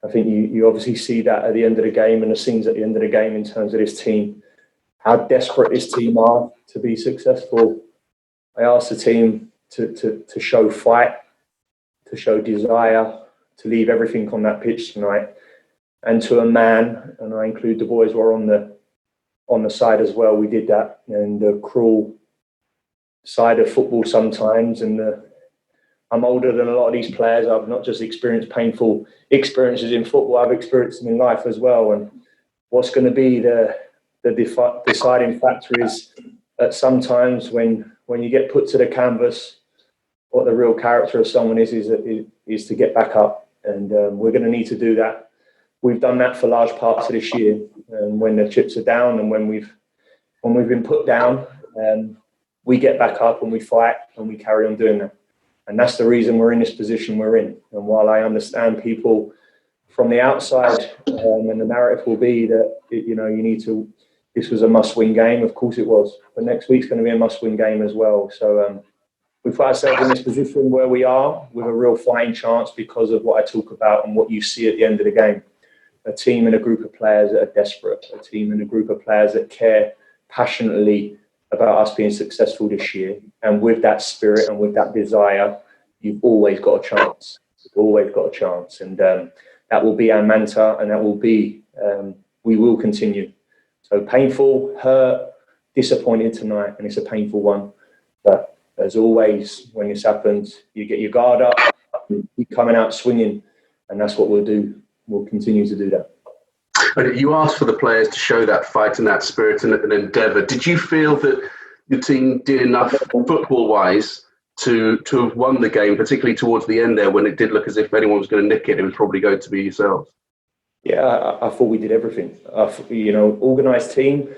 I think you obviously see that at the end of the game and the scenes at the end of the game in terms of this team, how desperate this team are to be successful. I asked the team to show fight, to show desire, to leave everything on that pitch tonight. And to a man, and I include the boys who are on the side as well, we did that. And the cruel side of football sometimes, and I'm older than a lot of these players. I've not just experienced painful experiences in football, I've experienced them in life as well. And what's going to be the deciding factor is that sometimes when you get put to the canvas, what the real character of someone is to get back up. And we're going to need to do that. We've done that for large parts of this year. And when the chips are down and when we've been put down, we get back up and we fight and we carry on doing that. And that's the reason we're in this position we're in. And while I understand people from the outside, and the narrative will be that, this was a must-win game. Of course it was. But next week's going to be a must-win game as well. So we put ourselves in this position where we are with a real fighting chance because of what I talk about and what you see at the end of the game. A team and a group of players that are desperate. A team and a group of players that care passionately about us being successful this year. And with that spirit and with that desire, you've always got a chance. You've always got a chance. And that will be our mantra, and that will be, we will continue. So painful, hurt, disappointed tonight, and it's a painful one. But as always, when this happens, you get your guard up, you keep coming out swinging, and that's what we'll do. We'll continue to do that. And you asked for the players to show that fight and that spirit and endeavour. Did you feel that your team did enough football-wise to have won the game, particularly towards the end there when it did look as if anyone was going to nick it, it was probably going to be yourselves? Yeah, I thought we did everything. Organised team,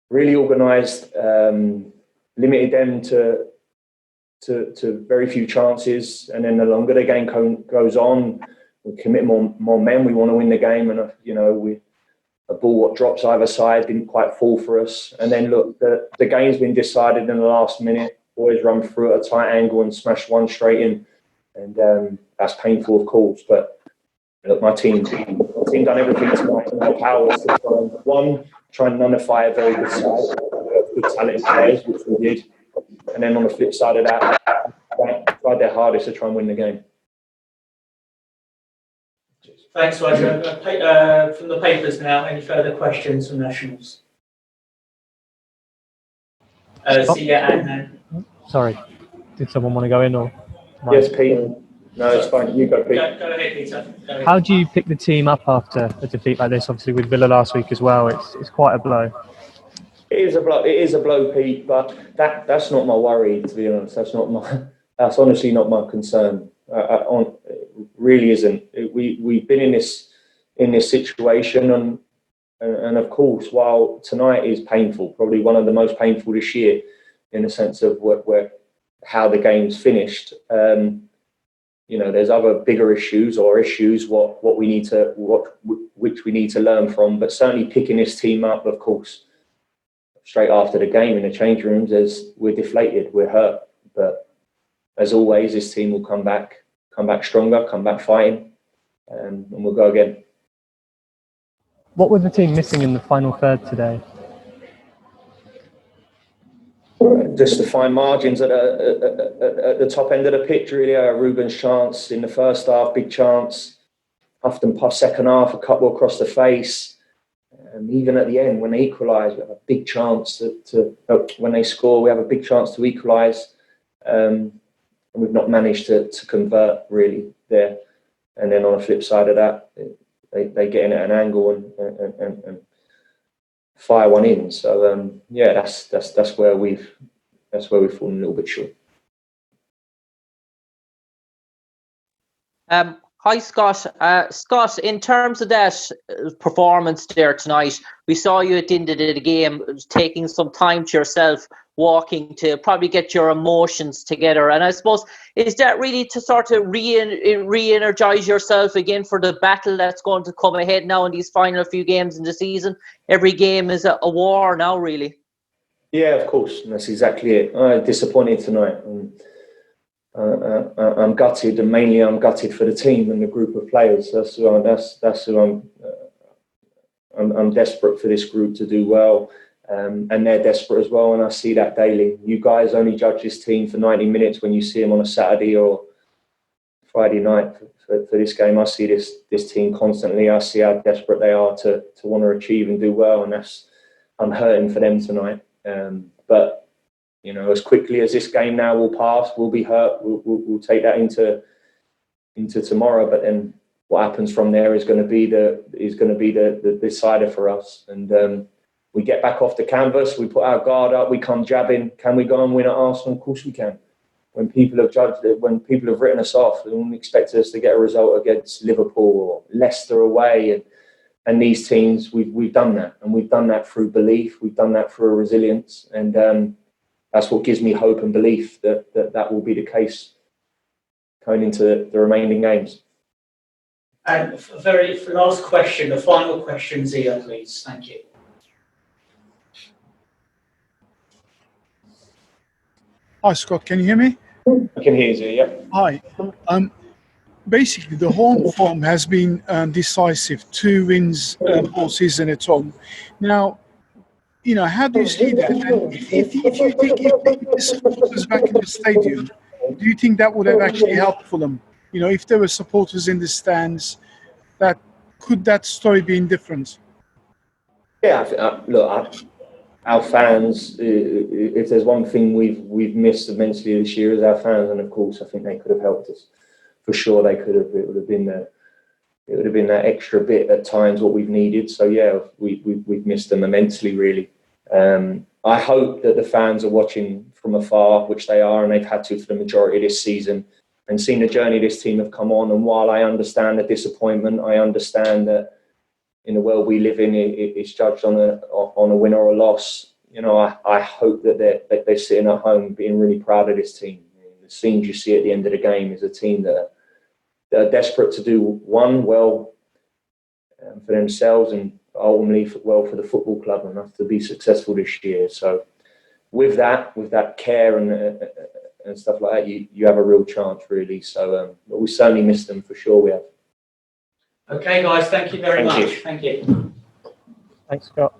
really organised, limited them to very few chances. And then the longer the game goes on, we commit more men. We want to win the game, and a ball what drops either side didn't quite fall for us. And then look, the game's been decided in the last minute. Boys run through at a tight angle and smash one straight in, and that's painful, of course. But look, my team done everything tonight in their powers to try and nullify a very good side, good talented players, which we did. And then on the flip side of that, tried their hardest to try and win the game. Thanks, Roger. From the papers now, any further questions from Nationals? Sorry, did someone want to go in or? Yes, Pete. No, it's fine. You go, Pete. Go ahead, Peter. How do you pick the team up after a defeat like this? Obviously, with Villa last week as well, it's quite a blow. It is a blow, Pete. But that's not my worry, to be honest. That's honestly not my concern. It really isn't. We've been in this situation, and of course, while tonight is painful, probably one of the most painful this year, in the sense of how the game's finished. There's other bigger issues which we need to learn from. But certainly picking this team up, of course, straight after the game in the change rooms, as we're deflated, we're hurt. But as always, this team will come back stronger, come back fighting, and we'll go again. What was the team missing in the final third today? Just the fine margins at the top end of the pitch, really. Ruben's chance in the first half, big chance. Houghton pass second half, a couple across the face. Even at the end, when they equalise, we have a big chance when they score, we have a big chance to equalise. And we've not managed to convert really there. And then on the flip side of that, they get in at an angle and fire one in. So that's where we've fallen a little bit short. Hi, Scott. Scott, in terms of that performance there tonight, we saw you at the end of the game taking some time to yourself, walking to probably get your emotions together. And I suppose, is that really to sort of re-energise yourself again for the battle that's going to come ahead now in these final few games in the season? Every game is a war now, really. Yeah, of course. And that's exactly it. I'm disappointed tonight. I'm gutted, and mainly I'm gutted for the team and the group of players. That's who I'm desperate for this group to do well, and they're desperate as well. And I see that daily. You guys only judge this team for 90 minutes when you see them on a Saturday or Friday night for this game. I see this team constantly. I see how desperate they are to want to achieve and do well, and I'm hurting for them tonight. But you know, as quickly as this game now will pass, we'll be hurt. We'll take that into tomorrow. But then what happens from there is going to be the decider for us. And we get back off the canvas. We put our guard up. We come jabbing. Can we go and win at Arsenal? Of course we can. When people have judged it, when people have written us off, they wouldn't expect us to get a result against Liverpool or Leicester away. And these teams, we've done that, and we've done that through belief. We've done that through a resilience, and that's what gives me hope and belief that will be the case going into the remaining games. And for last question, the final question, Zia, please. Thank you. Hi, Scott. Can you hear me? I can hear you, Zia. Yeah. Hi. Basically, the home form has been decisive. 2 wins all season at home. Now, you know, how do you see that? And if the supporters back in the stadium, do you think that would have actually helped Fulham? You know, if there were supporters in the stands, could that story be different? Yeah, look, our fans. If there's one thing we've missed immensely this year, is our fans, and of course, I think they could have helped us. For sure, they could have. It would have been that extra bit at times what we've needed. So yeah, we've missed them immensely, really. I hope that the fans are watching from afar, which they are, and they've had to for the majority of this season, and seen the journey this team have come on. And while I understand the disappointment, I understand that in the world we live in, it's judged on a win or a loss. You know, I hope that they're sitting at home being really proud of this team. The scenes you see at the end of the game is a team that are desperate to do one well for themselves and ultimately well for the football club enough to be successful this year. So with that care and stuff like that, you have a real chance, really. So but we certainly miss them for sure. We have. Okay, guys. Thank you very much. Thank you. Thanks, Scott.